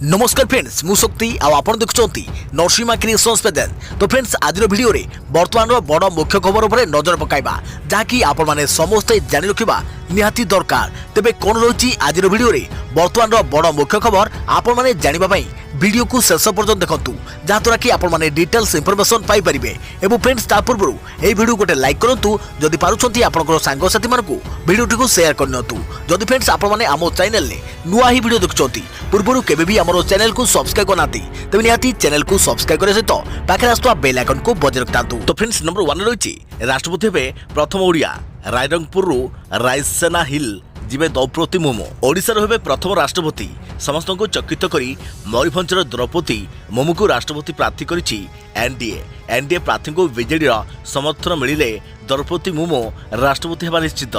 नमस्कार फ्रेंड्स मु शक्ति आपण देखुंत नरसिंहा क्रिएशंस पेजेंट। तो फ्रेंड्स आज वीडियो रे वर्तमान बड़ मुख्य खबर उपर नजर पकाइबा जहाँकि आपण माने समस्ते जानि रखिबा निहाती दरकार। तेबे कोन रही आज वीडियो रे वर्तमान बड़ मुख्य खबर आपण माने जानिबा पई वीडियो को शेष पर्यंत देखंतु जहाँद्वारा कि आपण माने डिटेल्स इनफॉरमेशन पाई परिबे। एवं फ्रेंड्स ता पूर्व ए वीडियो गोटे लाइक करंतु जदि पारुछंती आपनकर सांग साथी मानकु वीडियो टिको शेयर करनतु। जदि फ्रेंड्स आपण माने आमो चैनल ने नुआ ही वीडियो देखुछंती पूर्वरु केबे भी हमरो चैनल को सब्सक्राइब करनाती तबे निहाती चैनल को सब्सक्राइब करे सहित पाखरे आस्तुवा बेल आइकन को बजाय रखतांतु। तो फ्रेंड्स नंबर 1 रहिछि राष्ट्रपति हेबे प्रथम ओडिया रायरंगपुर रायसेना हिल जिबे द्रौपदी मुर्मू ओडिशार हेबे प्रथम राष्ट्रपति। समस्त को चकित करी मयूरभंजर द्रौपदी मुर्मू को राष्ट्रपति प्रार्थी करिछि एनडीए प्रार्थी को बीजेडी समर्थन मिलिले द्रौपदी मुर्मू राष्ट्रपति हेबा निश्चित।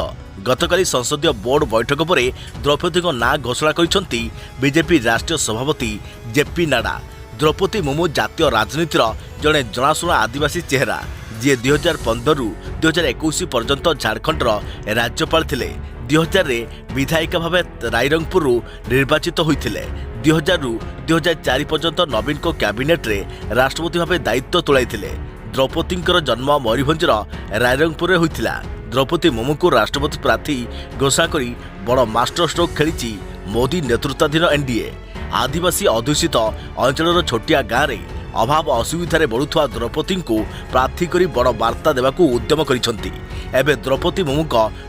गतकाली संसदीय बोर्ड बैठक पर द्रौपदी ना घोषणा करिसेंती बीजेपी राष्ट्रीय सभापति जेपी नाडा। द्रौपदी मुर्मू जातीय राजनीतिर जड़े जनाशुना आदिवासी चेहरा जी 2015 रु 2021 पर्यंत झारखंडर राज्यपाल थिले। 2000 रे विधायिका भावे रायरंगपुर निर्वाचित होइथिले। 2000 रु 2004 पर्यंत नवीन को कैबिनेट रे राष्ट्रपति भावे दायित्व तुलाइथिले। द्रौपदींकर जन्म मयूरभंजर रायरंगपुर रे होइथिला। द्रौपदी मुर्मू को राष्ट्रपति प्रार्थी घोषणा करी बड़ मास्टर स्ट्रोक खेली मोदी नेतृत्वाधीन एनडीए। आदिवासी अध्युषित अंचल छोटिया गाँव में अभाव असुविधार बढ़ुवा द्रौपदी को प्रार्थी करी बड़ वार्ता देवाक उद्यम करिसेंती। एबे द्रौपदी मुर्मू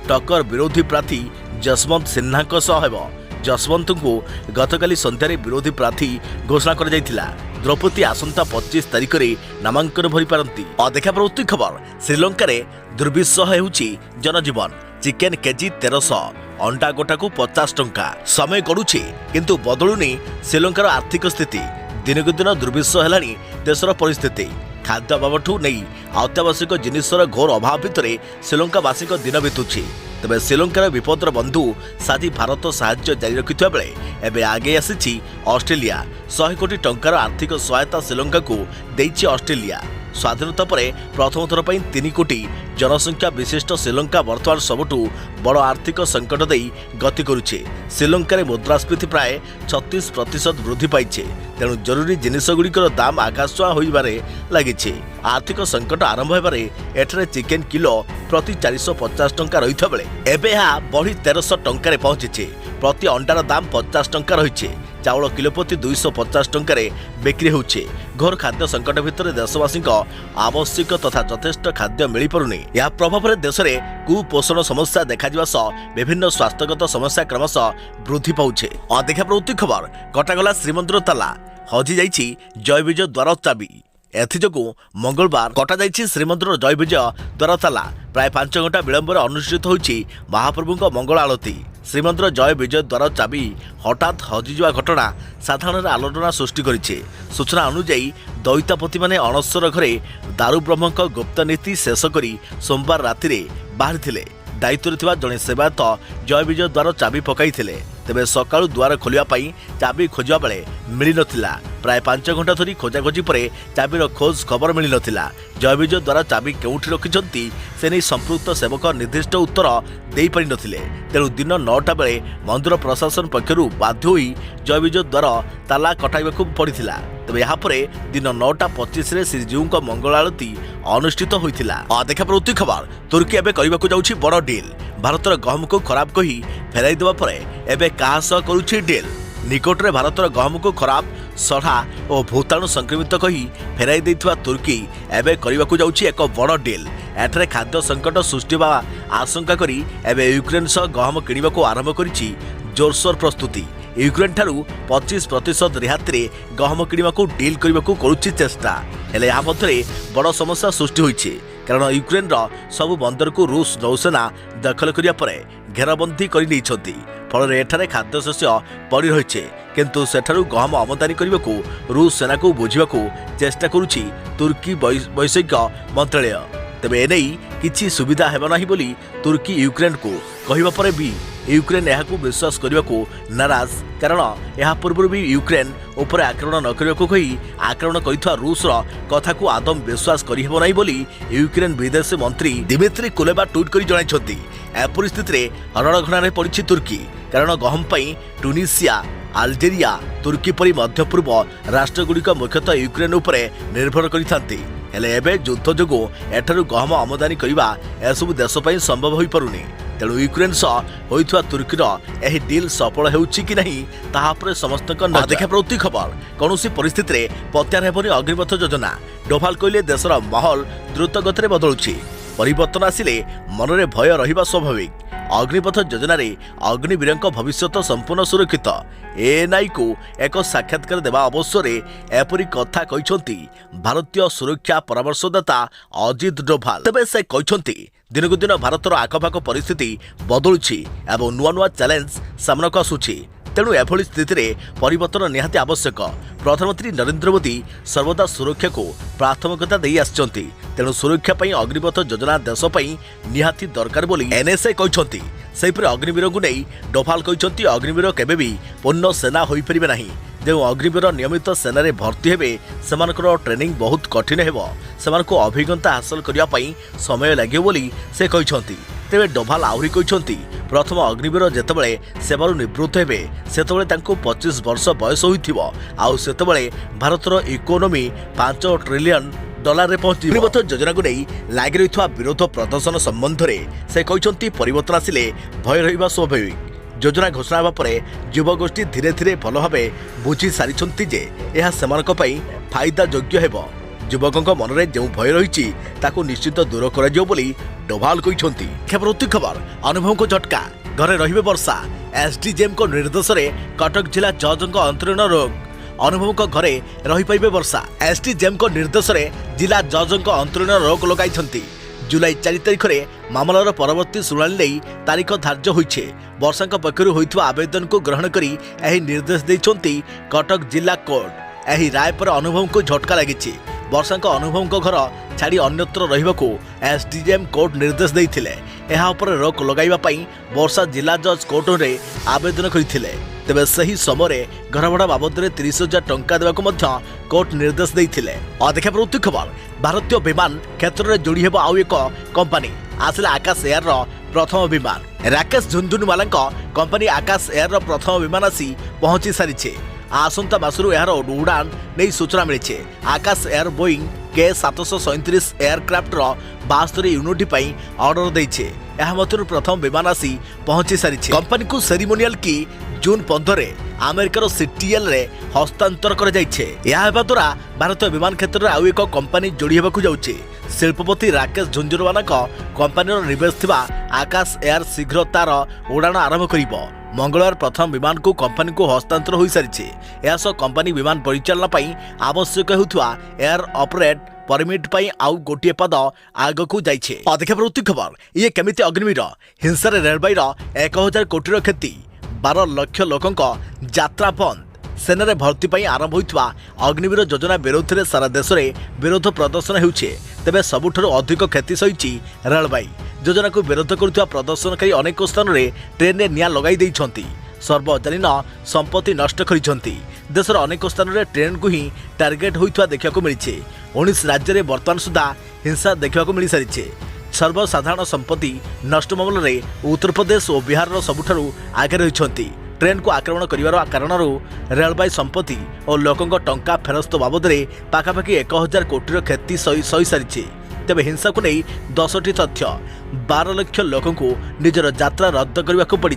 टक्कर विरोधी प्रार्थी जसवंत सिन्हा हेब। जसवंत को गतकाली संध्यारे विरोधी प्रार्थी घोषणा कर जाइथिला। द्रौपदी आसंता 25 तारिख में नामांकन भरी पारंती। अदेखा प्रवृत्ति खबर श्रीलंका रे दुर्विषह हेउची जनजीवन। चिकेन केजी 1300 अंडा गोटा को 50 टंका। समय गड़ुछि किंतु बदलुनी श्रीलंकार आर्थिक स्थिति। दिनकु दिन दुर्विषह हेलानी देशर परिस्थिति। खाद्य अभावठू नहीं अत्यावश्यक जिनिसर घोर अभाव भितर श्रीलंकावासी दिन बीतुछि। तेबे श्रीलंकार विपदर बंधु साथी भारत साहाय्य जारी रखिथिबा बेले एबे आगे आसीछि ऑस्ट्रेलिया। 100 कोटी टंकार आर्थिक सहायता श्रीलंका को देइछि ऑस्ट्रेलिया। स्वाधीनता पर प्रथम थर पर 3 कोटी जनसंख्या विशिष्ट श्रीलंका वर्तमान सबुठू बड़ आर्थिक संकट दे गति करुछे। श्रीलंकार मुद्रास्फीति प्राय 36% वृद्धि पाइछे। तेणु जरूरी जिनिसगुड़िकर दाम आकाशछुआ होइबारे लागिछे। आर्थिक संकट आरंभ हेबारे एठारे चिकेन किलो प्रति 450 टंका रहिथा बेले एबे हा बढ़ी 1300 टंका रे पहुंचीछे। प्रति अंडार दाम 50 टंका रहिछे। चाउल किलो प्रति 250 टंका रे बिक्री होउछे। घोर खाद्य संकट भितर देशवासी आवश्यक तथा यथेष्ट खाद्य मिल पारुनी। या प्रभाव में देश में कुपोषण समस्या देखा सह विभिन्न स्वास्थ्यगत समस्या क्रमशः वृद्धि पाउछे। अदेखा प्रवृत्ति खबर कटागला श्रीमंदिर ताला हजि जाइछि जय विजय द्वार चाबी। एथिजोगु मंगलवार कटा जाइछि श्रीमंदिर जय विजय द्वार ताला। प्राय 5 घंटा विलंब अनुष्ठित होइछि महाप्रभुଙ୍କ मंगल आलती। श्रीमंदिर जय विजय द्वार चाबी हठात हजिजा घटना साधारण आलोचना सृष्टि करिछे। सूचना अनुसार दैतापति माने अणस्वर घरे दारू ब्रह्मଙ୍କ गुप्त नीति शेष करी सोमवार राति बाहरी थिले। दायित्व थिबा जणे सेवायत जय विजय द्वार चाबी पकाइथिले। तेबे सकाळु द्वार खोलिया पई चाबी खोजिया बेले मिली नथिला। प्राय 5 घंटा धरी खोजाखोजी पर चाबीर खोज खबर मिली नथिला। जय विजय द्वारा चाबी केउठी रखिछंती से नहीं संपृक्त सेवक निर्दिष्ट उत्तर देई पारि नथिले। तेणु दिन 9टा बेले मंदिर प्रशासन पक्षरु बाध्य होई जय विजय द्वार ताला कटाइबाकू पड़िथिला। तेबे यहाँ पर दिन 9:25 रे श्रीजीउଙ୍କ मंगल आलती अनुष्ठित होइथिला। अदेखा प्रवृत्ति खबर तुर्की एबे करिबाकू जाउछि बड़ डील। भारतर गहम को खराब कही फेराई देबा परे एबे काहा सह करूछि डील। निकटरे भारतर गहम को खराब सढ़ा और भूताणु संक्रमित कही फेराई देइथिबा तुर्की एबे करिबाकू जाउछि एक बड़ डील। एठारे खाद्य संकट सृष्टि बा आशंका करी एबे यूक्रेन सह गहम किनिबाकू आरंभ करिछि जोरसोर प्रस्तुति। यूक्रेन ठारू 25% रिहाती रे गहम किनिबाकू डील करिबाकू करूछि चेष्टा। हेले या मध्यरे बड़ समस्या सृष्टि होइछि कारण यूक्रेन सबु बंदर को रूस नौसेना दखल करिया परे घेराबंदी करि नैछंती। फल एठारे खाद्य शस्य पड़ी रहिछे किंतु सेठारू गहम आमदानी करिबाकू रूस सेना को बुझिबाकू चेष्टा करुछि तुर्की वैश्विक मंत्रालय। तेबे एनै किछि सुविधा हेबा नाही बोली तुर्की यूक्रेन को कहिबा परे भी यूक्रेन यहाकू विश्वास करने नाराज कारण यह पूर्व भी यूक्रेन उपर आक्रमण न करने कही आक्रमण कर रूसर कथा को आदम विश्वास करना बोली यूक्रेन विदेश मंत्री दिमित्री कुलेबा ट्वीट कर जणाइछंती। ए परिस्थिति रे हरणघणारे पड़ी तुर्की कारण गहम पई टुनिसिया ଆଲଜେରିଆ ତୁର୍କୀ ପରି ମଧ୍ୟପୂର୍ବ ରାଷ୍ଟ୍ରଗୁଡ଼ିକ ମୁଖ୍ୟତଃ ୟୁକ୍ରେନ୍ ଉପରେ ନିର୍ଭର କରିଥାନ୍ତି। ହେଲେ ଏବେ ଯୁଦ୍ଧ ଯୋଗୁଁ ଏଠାରୁ ଗହମ ଆମଦାନୀ କରିବା ଏସବୁ ଦେଶ ପାଇଁ ସମ୍ଭବ ହୋଇପାରୁନି। ତେଣୁ ୟୁକ୍ରେନ୍ ସହ ହୋଇଥିବା ତୁର୍କୀର ଏହି ଡିଲ୍ ସଫଳ ହେଉଛି କି ନାହିଁ ତାହା ଉପରେ ସମସ୍ତଙ୍କ ନଜର। ପ୍ରତି ଖବର କୌଣସି ପରିସ୍ଥିତିରେ ପ୍ରତ୍ୟାହାର ହେବନି ଅଗ୍ନିପଥ ଯୋଜନା। ଡୋଭାଲ କହିଲେ ଦେଶର ମାହୋଲ ଦ୍ରୁତ ଗତିରେ ବଦଳୁଛି। ପରିବର୍ତ୍ତନ ଆସିଲେ ମନରେ ଭୟ ରହିବା ସ୍ୱାଭାବିକ। ଅଗ୍ନିପଥ ଯୋଜନାରେ ଅଗ୍ନିବୀରଙ୍କ ଭବିଷ୍ୟତ ସମ୍ପୂର୍ଣ୍ଣ ସୁରକ୍ଷିତ। ଏଏନ୍ଆଇକୁ ଏକ ସାକ୍ଷାତକାର ଦେବା ଅବସରରେ ଏପରି କଥା କହିଛନ୍ତି ଭାରତୀୟ ସୁରକ୍ଷା ପରାମର୍ଶଦାତା ଅଜିତ ଡୋଭାଲ। ତେବେ ସେ କହିଛନ୍ତି ଦିନକୁ ଦିନ ଭାରତର ଆଖପାଖ ପରିସ୍ଥିତି ବଦଳୁଛି ଏବଂ ନୂଆ ନୂଆ ଚ୍ୟାଲେଞ୍ଜ ସାମ୍ନାକୁ ଆସୁଛି। ତେଣୁ ଏଭଳି ସ୍ଥିତିରେ ପରିବର୍ତ୍ତନ ନିହାତି ଆବଶ୍ୟକ। ପ୍ରଧାନମନ୍ତ୍ରୀ ନରେନ୍ଦ୍ର ମୋଦି ସର୍ବଦା ସୁରକ୍ଷାକୁ ପ୍ରାଥମିକତା ଦେଇ ଆସିଛନ୍ତି। ତେଣୁ ସୁରକ୍ଷା ପାଇଁ ଅଗ୍ନିପଥ ଯୋଜନା ଦେଶ ପାଇଁ ନିହାତି ଦରକାର ବୋଲି ଏନ୍ଏସ୍ଏ କହିଛନ୍ତି। ସେହିପରି ଅଗ୍ନିବୀରଙ୍କୁ ନେଇ ଡୋଭାଲ କହିଛନ୍ତି ଅଗ୍ନିବୀର କେବେ ବି ପୂର୍ଣ୍ଣ ସେନା ହୋଇପାରିବେ ନାହିଁ। ଯେଉଁ ଅଗ୍ନିବୀର ନିୟମିତ ସେନାରେ ଭର୍ତ୍ତି ହେବେ ସେମାନଙ୍କର ଟ୍ରେନିଂ ବହୁତ କଠିନ ହେବ। ସେମାନଙ୍କୁ ଅଭିଜ୍ଞତା ହାସଲ କରିବା ପାଇଁ ସମୟ ଲାଗିବ ବୋଲି ସେ କହିଛନ୍ତି। ତେବେ ଡୋଭାଲ ଆହୁରି କହିଛନ୍ତି ପ୍ରଥମ ଅଗ୍ନିବୀର ଯେତେବେଳେ ସେବାରୁ ନିବୃତ୍ତ ହେବେ ସେତେବେଳେ ତାଙ୍କୁ 25 ବର୍ଷ ବୟସ ହୋଇଥିବ। ଆଉ ସେତେବେଳେ ଭାରତର ଇକୋନୋମି $5 ଟ୍ରିଲିୟନ ପହଞ୍ଚିବ। ଅଗ୍ନିପଥ ଯୋଜନାକୁ ନେଇ ଲାଗି ରହିଥିବା ବିରୋଧ ପ୍ରଦର୍ଶନ ସମ୍ବନ୍ଧରେ ସେ କହିଛନ୍ତି ପରିବର୍ତ୍ତନ ଆସିଲେ ଭୟ ରହିବା ସ୍ୱାଭାବିକ। ଯୋଜନା ଘୋଷଣା ହେବା ପରେ ଯୁବଗୋଷ୍ଠୀ ଧୀରେ ଧୀରେ ଭଲ ଭାବେ ବୁଝି ସାରିଛନ୍ତି ଯେ ଏହା ସେମାନଙ୍କ ପାଇଁ ଫାଇଦା ଯୋଗ୍ୟ ହେବ। ଯୁବକଙ୍କ ମନରେ ଯେଉଁ ଭୟ ରହିଛି ତାକୁ ନିଶ୍ଚିତ ଦୂର କରାଯିବ ବୋଲି ଡୋଭାଲ କହିଛନ୍ତି। ପ୍ରତି ଖବର ଅନୁଭବଙ୍କ ଝଟକା ଘରେ ରହିବେ ବର୍ଷା। ଏସ୍ଡିଜେଏମ୍ଙ୍କ ନିର୍ଦ୍ଦେଶରେ କଟକ ଜିଲ୍ଲା ଜଜ୍ଙ୍କ ଅନ୍ତରୀଣ ରୋକ ଅନୁଭବଙ୍କ ଘରେ ରହିପାରିବେ ବର୍ଷା। ଏସ୍ଡିଜେଏମ୍ଙ୍କ ନିର୍ଦ୍ଦେଶରେ ଜିଲ୍ଲା ଜଜ୍ଙ୍କ ଅନ୍ତରୀଣ ରୋକ ଲଗାଇଛନ୍ତି। ଜୁଲାଇ 4 ତାରିଖରେ ମାମଲାର ପରବର୍ତ୍ତୀ ଶୁଣାଣି ନେଇ ତାରିଖ ଧାର୍ଯ୍ୟ ହୋଇଛି। ବର୍ଷାଙ୍କ ପକ୍ଷରୁ ହୋଇଥିବା ଆବେଦନକୁ ଗ୍ରହଣ କରି ଏହି ନିର୍ଦ୍ଦେଶ ଦେଇଛନ୍ତି କଟକ ଜିଲ୍ଲା କୋର୍ଟ। ଏହି ରାୟ ପରେ ଅନୁଭବଙ୍କୁ ଝଟକା ଲାଗିଛି। ବର୍ଷାଙ୍କ ଅନୁଭବଙ୍କ ଘର ଛାଡ଼ି ଅନ୍ୟତ୍ର ରହିବାକୁ ଏସ୍ଡିଜେଏମ୍ କୋର୍ଟ ନିର୍ଦ୍ଦେଶ ଦେଇଥିଲେ। ଏହା ଉପରେ ରୋକ ଲଗାଇବା ପାଇଁ ବର୍ଷା ଜିଲ୍ଲା ଜଜ୍ କୋର୍ଟରେ ଆବେଦନ କରିଥିଲେ। ତେବେ ସେହି ସମୟରେ ଘର ଭଡ଼ା ବାବଦରେ 30,000 ଟଙ୍କା ଦେବାକୁ ମଧ୍ୟ କୋର୍ଟ ନିର୍ଦ୍ଦେଶ ଦେଇଥିଲେ। ପ୍ରତି ଖବର ଭାରତୀୟ ବିମାନ କ୍ଷେତ୍ରରେ ଯୋଡ଼ି ହେବ ଆଉ ଏକ କମ୍ପାନୀ। ଆସିଲା ଆକାଶ ଏୟାରର ପ୍ରଥମ ବିମାନ। ରାକେଶ ଝୁନଝୁନୱାଲାଙ୍କ କମ୍ପାନୀ ଆକାଶ ଏୟାରର ପ୍ରଥମ ବିମାନ ଆସି ପହଞ୍ଚି ସାରିଛି। ଆସନ୍ତା ମାସରୁ ଏହାର ଉଡ଼ାଣ ନେଇ ସୂଚନା ମିଳିଛି। ଆକାଶ ଏୟାର ବୋଇଂ K737 ଏୟାରକ୍ରାଫ୍ଟର 72 ୟୁନିଟ୍ ପାଇଁ ଅର୍ଡର ଦେଇଛି। ଏହା ମଧ୍ୟରୁ ପ୍ରଥମ ବିମାନ ଆସି ପହଞ୍ଚି ସାରିଛି। କମ୍ପାନୀକୁ ସେରିମୋନିଆଲ କି ଜୁନ୍ 15ରେ ଆମେରିକାର ସିଟିଏଲ୍ରେ ହସ୍ତାନ୍ତର କରାଯାଇଛି। ଏହା ହେବା ଦ୍ୱାରା ଭାରତୀୟ ବିମାନ କ୍ଷେତ୍ରରେ ଆଉ ଏକ କମ୍ପାନୀ ଯୋଡ଼ି ହେବାକୁ ଯାଉଛି। ଶିଳ୍ପପତି ରାକେଶ ଝୁନଝୁନୱାଲାଙ୍କ କମ୍ପାନୀର ନିବେଶ ଥିବା ଆକାଶ ଏୟାର ଶୀଘ୍ର ତାର ଉଡ଼ାଣ ଆରମ୍ଭ କରିବ। ମଙ୍ଗଳବାର ପ୍ରଥମ ବିମାନକୁ କମ୍ପାନୀକୁ ହସ୍ତାନ୍ତର ହୋଇସାରିଛି। ଏହାସହ କମ୍ପାନୀ ବିମାନ ପରିଚାଳନା ପାଇଁ ଆବଶ୍ୟକ ହେଉଥିବା ଏୟାର ଅପରେଟ୍ परमिट पाई आउ गोटे पद आगकू जाइछे। प्रति खबर ये केमिति अग्निवीर हिंसा रेलबाईर 1000 कोटी क्षति 12 लाख लोकंक यात्रा बंद। सेना भर्ती पाई आरंभ होइतवा अग्निवीर योजना विरोध में सारा देश में विरोध प्रदर्शन होउछे। तेबे सबुठारु अधिक क्षति सहिछि रेलबाई। योजना को विरोध करुवा प्रदर्शनकारी अनेक स्थान में ट्रेन में निया लगाई देइछंती, सर्वजनीन संपत्ति नष्ट करिछंती। देशर अनेक स्थान में ट्रेन को ही टार्गेट होइतवा देखा मिली। 19 राज्य में वर्तमान सुधा हिंसा देखा मिल सारी। सर्वसाधारण संपत्ति नष्ट मामले में उत्तर प्रदेश और बिहार सबुठारु आगे रही। ट्रेन को आक्रमण कर कारण रेलबाई संपत्ति और लोकों टंका फेरस्त बाबद में पाखापाखि 1000 कोटी क्षति सही सारी। तेबे हिंसा को नहीं 10टी तथ्य 12 लाख लोकों को निजर यात्रा रद्द करने को पड़ी।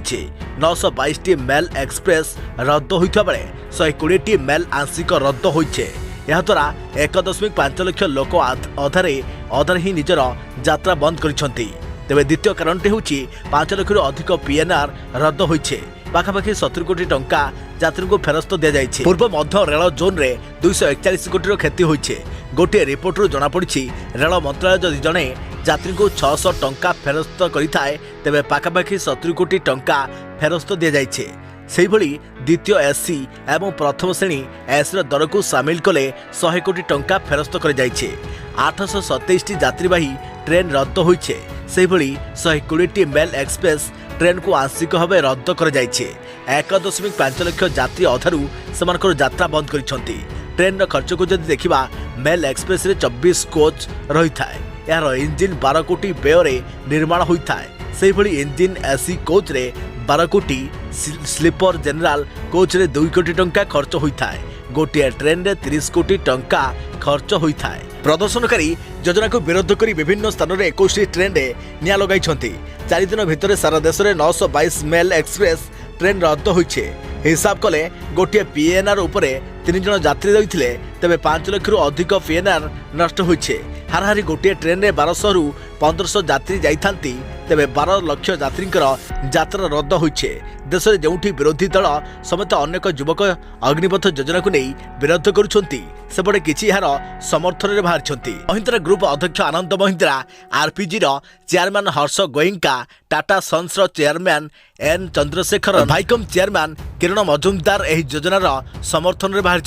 922टी मेल एक्सप्रेस रद्द होता बेले 120टी मेल आंशिक रद्द होइछे। याद्वारा 1.5 लाख लोक अधारे ही निजर यात्रा बंद करिसेंती। तेबे द्वितीय कारणटी होछि 5 लाख अधिक पीएनआर रद्द होइछे। पाखापाखि 70 कोटी टंका यात्री को फेरस्त दि जाइए। पूर्व मध्य रेल जोन रे 241 कोटी क्षति होइछे। गोटे रिपोर्टरू जनापड़ी रेल मंत्रालय जदि जड़े यात्री को 600 टंका फेरस्त करिथाए तेबे पाखापाखि 70 कोटी टंका फेरस्त दि जाइए। से द्वितीय एससी एवं प्रथम श्रेणी एस दर को सामिल कले 100 कोटी टंका फेरस्त कर 827टी यात्रीवाही ट्रेन रद्द होइछे। से 120टी मेल एक्सप्रेस ट्रेन को आंशिक भाव रद्द कर 1.5 लाख यात्री अधारू से यात्रा बंद करिसेंती। ट्रेन खर्च को जदि देखा मेल एक्सप्रेस रे 24 कोच रही थाए। यार इंजिन 12 कोटी व्यय निर्माण होता है। से इंजिन एसी कोच रे 12 कोटी स्लीपर जनरल कोच रे 2 कोटी टंका खर्च होता है। गोटे ट्रेन रे 30 कोटी टंका खर्च होता है। प्रदर्शनकारी योजना को विरोध कर विभिन्न स्थान में 21 ट्रेन रे निया लगाई। 4 दिन भितर सारा देश में 922 मेल एक्सप्रेस ट्रेन रद्द होइछे। हिसाब कले गोटे पीएनआर उपरे 3 जन यात्री रही तेज 5 लाख रु अधिक पीएनआर नष्ट होइछे। हाराहारी गोटे ट्रेन रे 1200 रु 1500 यात्री जाइथांती तेज 12 लाख यात्री यात्रा रद्द होइछे। देश में जोठी विरोधी दल समेत अनेक युवक अग्निपथ योजना को नहीं विरोध करुछंती सेपटे किछि यार समर्थन में बाहर। महिंद्रा ग्रुप अध्यक्ष Anand Mahindra, RPG chairman Harsh Goenka, Tata Sons chairman N Chandrasekhar, भाइकम चेयरमैन किरण मजुमदार एही योजनार समर्थन में बाहर।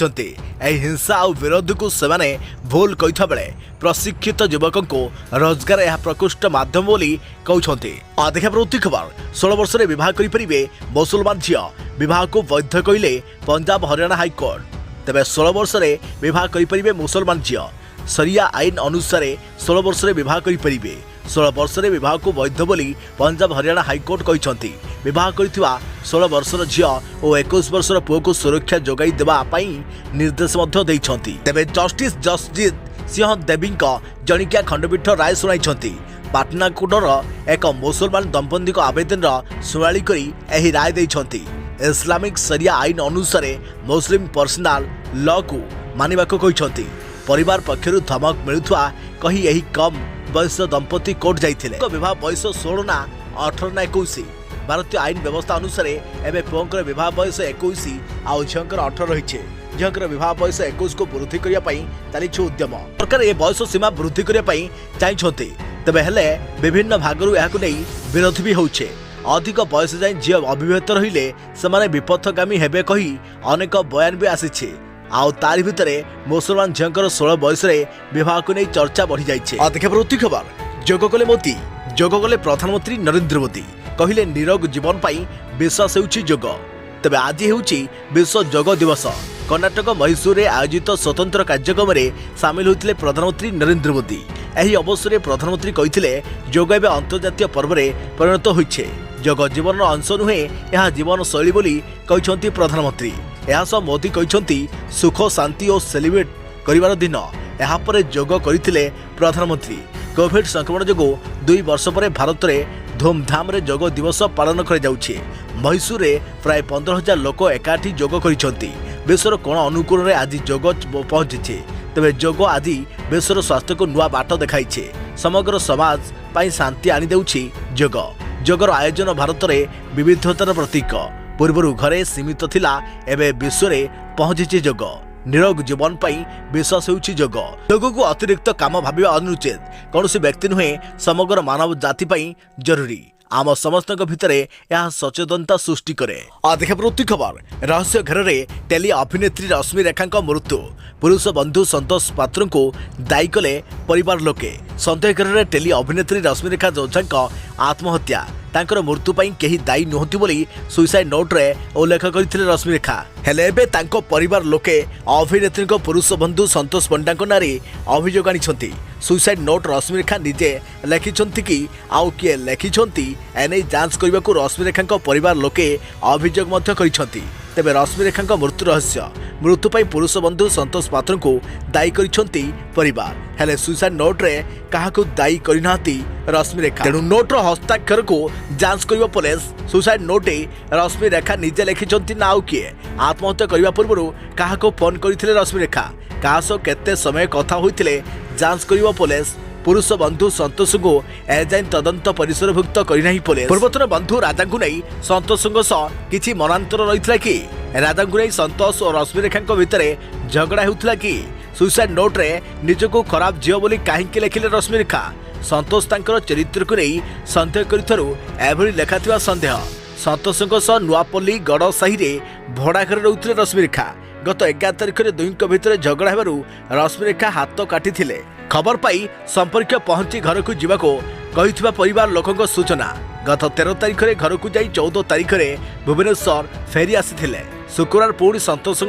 हिंसा और विरोध को सेमाने भूल कहिथा बेले प्रशिक्षित युवक को रोजगार यह प्रकृष्ट माध्यम बोली कहते। अधिक प्रवृत्ति खबर 16 वर्ष में विवाह करें मुसलमान झील, विवाह को वैध कहले पंजाब हरियाणा हाईकोर्ट। तेज 16 वर्ष में विवाह करें मुसलमान झील, सरिया आईन अनुसार 16 वर्ष में विवाह करें। 16 वर्ष में विवाह को वैध बोली पंजाब हरियाणा हाईकोर्ट कहते। विवाह करथिबा 16 वर्षर झील और 21 वर्षर पुओ को सुरक्षा जोगाई देबा पई निर्देश मध्य दैछंती। तेबे जस्टिस जसजीत सिंह देवी जणिकिया खंडपीठ राय सुनाई। पाटनाकोटर एक मुसलमान दंपति आवेदन शुणाणी करी एही राय दैछंती। इस्लामिक सरिया आईन अनुसार मुस्लिम पर्सनाल लॉ को मानिबा को कहछंती। परिवार पक्षरु धमक मिलुथवा कही एही कम बयस दंपति कोर्ट जाइथिले। विवाह बयस 16 ना 18 ना 21। भारतीय आईन व्यवस्था अनुसार एवं पुओंकर विवाह बयस 21 आ झींकर 18 रही। झींकर विवाह बयस 21 को वृद्धि करने चली उद्यम। सरकार ए बयस सीमा वृद्धि करने चाहते तेज हेले विभिन्न भागरू यह विरोध भी होचे। अधिक बयस जाए झील अविवाहित रहिले सेमाने विपथगामी हेबे कही अनेक बयान भी आसी। आउ तारि भितरे मुसलमान झींकर 16 बयस विवाह को नहीं चर्चा बढ़ी जाइए। अधिक प्रवृत्ति खबर जोग कले मोदी, जोग कले प्रधानमंत्री नरेंद्र मोदी कहले निरोग जीवन पाई विश्वास होउछि जोग। तेबे आज होउछि विश्व जोग दिवस। कर्णाटक मैसूर में आयोजित स्वतंत्र कार्यक्रम में सामिल होते प्रधानमंत्री नरेंद्र मोदी। एही अवसर में प्रधानमंत्री कहते जोग एवं अंतर्जातीय पर्व में परिणत होइछे। जोग जीवन अंश नुहे, यह जीवन शैली बोली कहते प्रधानमंत्री। यह मोदी कहते सुख शांति और सेलिब्रेट करिवार दिन यापर जोग करथिले प्रधानमंत्री। कोविड संक्रमण जो 2 वर्ष पर भारत में धूमधाम रे जोग दिवस पालन कर जाउछे। मैसूर रे प्राय 15,000 लोक एकाठी जोग करिसंती। विश्वर कोण अनुकूल आज जोग पहुंचे। तेज जोग आज विश्वर स्वास्थ्य को नुआ बाट देखाइछे। समग्र समाज पाई शांति आनी देउछि जोग। जोगर आयोजन भारत में विविधतार प्रतीक। पूर्व घरे सीमित थिला, एबे विश्व में पहुंची जोग। निरोग जीवन पाई विश्वास होउछि जोग। जोग को अतिरिक्त काम भाविबा अनुचित। कौन व्यक्ति नुहे, समग्र मानव जाति पाई जरूरी। आम समस्त भितरे यह सचेतनता सृष्टि करे। अधिक प्रवृत्ति खबर रहस्य घर में टेली अभिनेत्री रश्मि रेखा मृत्यु। पुरुष बंधु संतोष पात्र को दायी कले परिवार लोके। सन्देह घर टेली अभिनेत्री रश्मि रेखा जोझा आत्महत्या। तांकर मृत्यु पाई केही दायी नहंती बोली सुइसाइड नोट रे उल्लेख करथिले रश्मि रेखा। हेले एबे तांको परिवार लोके अभिनेत्री पुरुष बंधु संतोष पंडा नारी अभियोग आनिछंती। सुइसाइड नोट रश्मि रेखा निजे लेखिछंती कि आउ किए लेखिछंती एने जांच करने को रश्मि रेखा परिवार लोके अभियोग मध्य करिछंती। तेबे रश्मि रेखा मृत्यु रहस्य मृत्यु पाई पुरुष बंधु संतोष पात्र को दायी करिछंती परिवार। हेले सुइसाइड नोट रे काहाकू दायी करिनाती रश्मि रेखा। तेणु नोटर हस्ताक्षर को जांच करिबो पुलिस। सुइसाइड नोटे रश्मि रेखा निजे लेखिछंती ना आउ किए। आत्महत्या करबा पूर्व काहाकू फोन करथिले रश्मि रेखा, काहास केते समय कथा होइतिले जांच करिबो पुलिस। पुरुष बंधु संतोष को एजाए तदंत परिसरभुक्त करना पुलिस। पूर्वतन बंधु राजा को नहीं संतोष किसी मनांतर रही कि राजा को नहीं संतोष और रश्मि रेखा भितर झगड़ा होता कि सुइसाइड नोट रे निजको खराब झील बोली कहीं लिखिले रश्मि रेखा। संतोष तांकर चरित्र को नहीं सन्देह कर लेखा सन्देह। संतोष नुआपल्ली गड़ साहि भड़ा घर रोते रश्मि रेखा। गत 11 तारिख में दुईं भितर झगड़ा हेबारु रश्मि रेखा हाथ काटी। खबर पाई संपर्क पहुंची घर को जीवाको कहिथिबा परिवार लोकंक सूचना। गत 13 तारिख में घर को जाई 14 तारिख में भुवनेश्वर फेरी आसीथिले। शुक्रवार पुणी संतोष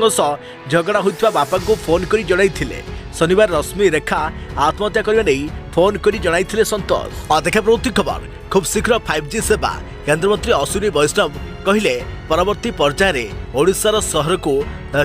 झगड़ा होइथिबा बापा को फोन करी जणाइथिले। शनिवार रश्मि रेखा आत्महत्या करने नहीं फोन करी जणाइथिले संतोष। अधिक प्रवृत्ति खबर खूब शीघ्र 5G सेवा केंद्रमंत्री अश्विनी वैष्णव कहले परवर्ती पर्यायर ओडिशार सहर को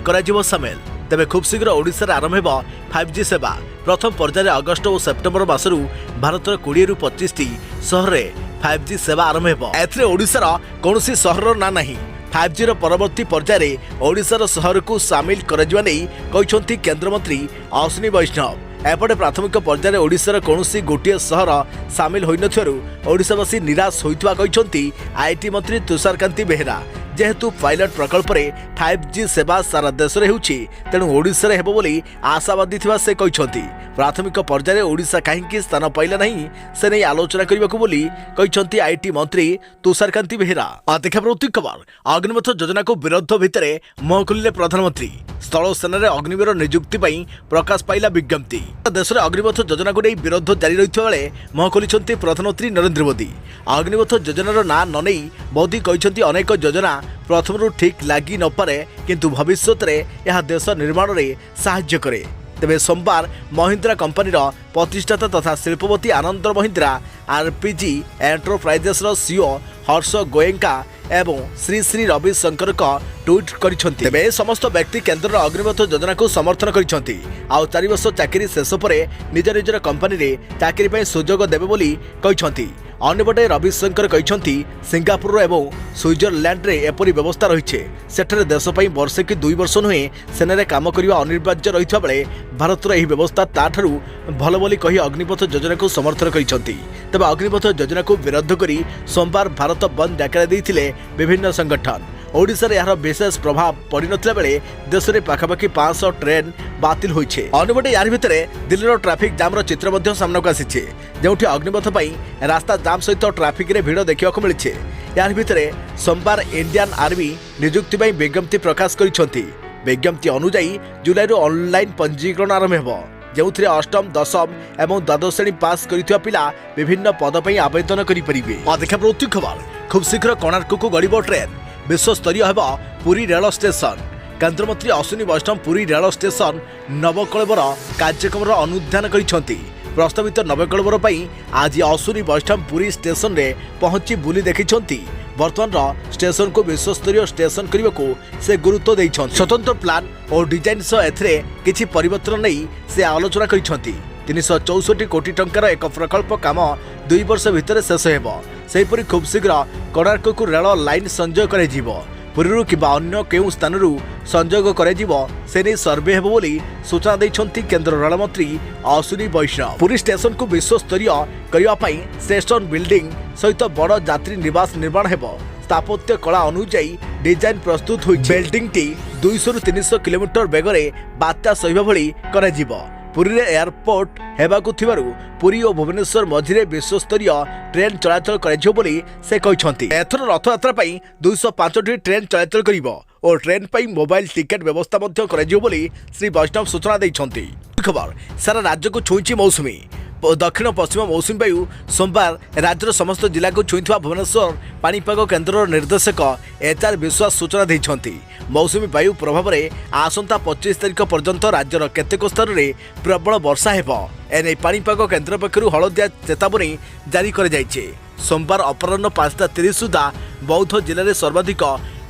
कराजिबो सामिल। तेबे खूब शीघ्र ओडिशार आरंभ हेबो 5G सेवा। प्रथम पर्यायर अगस्त और सेप्टेम्बर मासरू भारतर 20 रु 25 टी सहर में 5G सेवा आरंभ हेबो। एथरे ओडिशार कोनोसी सहरर ना नाही। 5G रो परवर्ती पर्यायर ओडिशार सहर को सामिल कराजिबा नै कहिसंती केंद्र मंत्री अश्विनी वैष्णव। एपटे प्राथमिक पर्यायर ओडिशार कोनोसी गोटे सहर सामिल होई नथिरु ओडिशावासी निराश होइतवा कहिसंती आईटी मंत्री तुषारकांति बेहेरा। जेहेतु पायलट प्रकल्प रे 5G सेवा सारा देश रे होउछि तेणु ओडिशा रे हेबो बोली आशावादी थिबा से कहिसंती। प्राथमिक पर्यायर ओडिशा काहेकि स्थान पाइला नहीं से नहीं आलोचना करबाकू बोली कहिसंती आईटी मंत्री तुषारकांति बेहेरा। देखा खबर अग्निपथ योजना को विरोध भितर मुह खोलिले प्रधानमंत्री। स्थल सेना रे अग्निवीर नियुक्ति पई प्रकाश पाइला विज्ञप्ति। देश में अग्निपथ योजना को नहीं विरोध जारी रही बेले मुह खोलिसंती प्रधानमंत्री नरेंद्र मोदी। अग्निपथ योजनार ना न नहीं मोदी कहिसंती अनेक योजना प्रथम ठीक लगी न पारे किंतु भविष्य में यह देश निर्माण में साहाय्य करे। तेबे सोमवार महिंद्रा कंपनी प्रतिष्ठाता तथा शिल्पपति आनंद महिंद्रा आरपीजी एंटरप्राइजेस सीईओ हर्ष गोयंका एवं श्री श्री रविशंकर ट्वीट करिसेंती। तेबे समस्त व्यक्ति केंद्र अग्निपथ योजना को समर्थन करिसेंती। आउ 4 वर्ष चाकरी शेष पर निज निजर कंपनी रे चाकरी पई सुजोग देबे बोली कहिसेंती। अन्यपटे रविशंकर कहिसेंती सिंगापुर एवं स्विट्जरलैंड रे एपरी व्यवस्था रही सेठरे देश पई वर्षे कि 2 वर्ष नुहे सेना काम करने अनिवार्य रही बेले भारतर यह व्यवस्था ताठू भल बोली कही अग्निपथ योजना को समर्थन करिसेंती। तेबे अग्निपथ योजना को विरोध करी सोमवार भारत बंद डाकरा देइथिले विभिन्न संगठन। ओडिशा रे यार विशेष प्रभाव पड़ नथिला बेले देश में पाखापाखि 500 ट्रेन बातिल होइछे। अन्यपटे यार भितर दिल्लीर ट्राफिक जाम चित्र मध्य सामना को आसीछे जेउठी अग्निपथ पई रास्ता जाम सहित ट्राफिक रे भीड़ देखा मिले। यार भितर सोमवार इंडियन आर्मी नियुक्ति पई विज्ञप्ति प्रकाश करिसेंती। विज्ञप्ति अनुसार जुलाई ऑनलाइन पंजीकरण आरंभ हेबो जो अष्टम दशम एवं द्वादश श्रेणी पास करिथिबा पिला विभिन्न पद पर आवेदन करिपरिबे। देखा खबर खूब शीघ्र कोणार्क को गड़िब ट्रेन। विश्वस्तरीय हेबो पुरी रेल स्टेशन। केंद्रमंत्री अश्विनी वैष्णव पुरी रेल स्टेशन नवकलेबर कार्यक्रम अनुध्यान करिसेंती। प्रस्तावित नवकलेबर पई आज अश्विनी वैष्णव पुरी स्टेशन रे पहुंची बुली देखिसेंती। वर्तमान स्टेशन को विश्वस्तरीय स्टेशन करने को से गुरुत्व देइछंती। स्वतंत्र प्लान और डिजाइन सह एथरे किछि परिवर्तन नहीं से आलोचना करिसेंती। 364 कोटी टंकार एक प्रकल्प काम 2 वर्ष भितर शेष हेबो। सेहिपरि खूब शीघ्र कोणार्क को रेल लाइन संजोग कराजिबो। पुरीरू किबा अन्य केउ स्थानरू संजोग कराजिबो से नहीं सर्वे हेबो बोली सूचना दैछंती केंद्र रेल मंत्री अश्विनी वैष्णव। पुरी स्टेशन को विश्वस्तरीय करबा पई स्टेशन बिल्डिंग सहित बड़ यात्री निवास निर्माण हेबो। स्थापत्य कला अनुसार डिजाइन प्रस्तुत हुई बिल्डिंग टी 200 रु 300 किलोमीटर बेगरे बात्या सहिबा भली कराजिबो। पुरी रे एयरपोर्ट हेबाकु थिबारु पुरी और भुवनेश्वर मझिरे विश्वस्तरीय ट्रेन चलाचल कराजिबो बोली से कहिसंती। एथर रथयात्रा पई 205टी ट्रेन चलाचल करिबो और ट्रेन पई मोबाइल टिकेट व्यवस्था मध्य कराजिबो बोली श्री वैष्णव सूचना दैछंती। खबर सारा राज्य को छुईची मौसुमी। दक्षिण पश्चिम मौसुमी वायु सोमवार राज्यर समस्त जिला को छुईथवा भुवनेश्वर पाणीपाग केन्द्र निर्देशक HR विश्वास सूचना दैछंती। मौसुमी वायु प्रभाव में आसंता 25 तारिख पर्यंत राज्यर केतेक स्थान में प्रबल वर्षा हेबो। एने पाणीपाग केन्द्र पक्षरु हलदिया चेतावनी जारी कर जाइछे। सोमवार अपराह्न 5:30 सुधा बौद्ध जिले में सर्वाधिक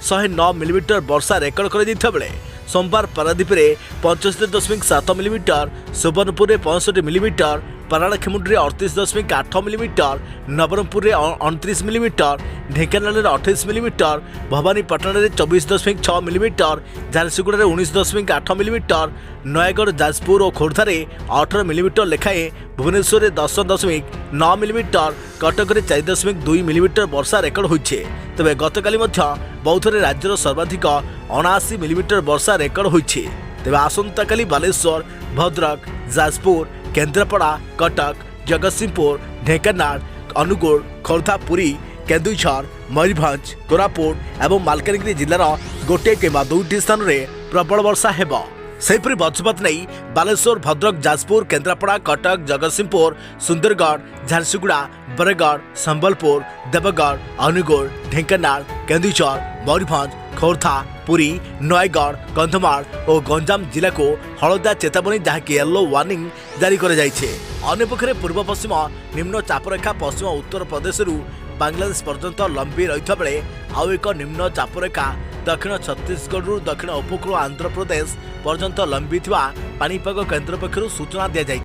109 मिलीमीटर वर्षा रेकर्ड कर जाइथा बेले सोमवार पारादीप में 75.7 मिलीमीटर, सुवर्णपुर में 65 मिलीमीटर, पारालाखेमुंडी 38.8 मिलीमीटर, नवरंगपुर में 29 मिलीमीटर, ढेंकानाल में 28 मिलीमीटर, भवानीपाटना में 24.6 मिलीमीटर, झारसुगुड़ा में 19.8 मिलीमीटर, नयगढ़, जाजपुर और खोर्धा में 18 मिलीमीटर लेखाएं, भुवनेश्वर में 10.9 मिलीमीटर, कटक में 4.2 मिलीमीटर वर्षा रेकर्ड होइछे। तेबे गतकाली बौद्ध में राज्यर सर्वाधिक 79 मिलीमीटर वर्षा रेकर्ड होइछे। तेबे आसंताकाली बालेश्वर, भद्रक, जाजपुर, केन्द्रापड़ा, कटक, जगतसिंहपुर, ढेंकानाल, अनुगुल, खोर्धा, पुरी, केन्दुझर, मयूरभंज, कोरापुट एवं मालकानगिरी जिलार गोटे किंबा 2टी स्थान में प्रबल वर्षा हेबो। सेहिपरि वज्रपात नहीं बालेश्वर, भद्रक, जाजपुर, केन्द्रापड़ा, कटक, जगतसिंहपुर, सुंदरगढ़, झारसुगुड़ा, बरगढ़, संबलपुर, देवगढ़, अनुगुल, ढेंकानाल, केन्दुझर, मयूरभंज, खोर्धा, पुरी, नयगढ़, कंधमाल और गंजाम जिला को हलदिया चेतावनी जहाँकि येलो वार्निंग जारी कर जाइछे। अन्यपक्षे पूर्व पश्चिम निम्न चापरेखा पश्चिम उत्तर प्रदेश बांग्लादेश पर्यंत लंबी रही बेले आउ एक निम्न चापरेखा दक्षिण छत्तीसगढ़ दक्षिण उपकूल आंध्र प्रदेश पर्यंत लंबी पाणीपाग केन्द्र पक्षर सूचना दी जाए।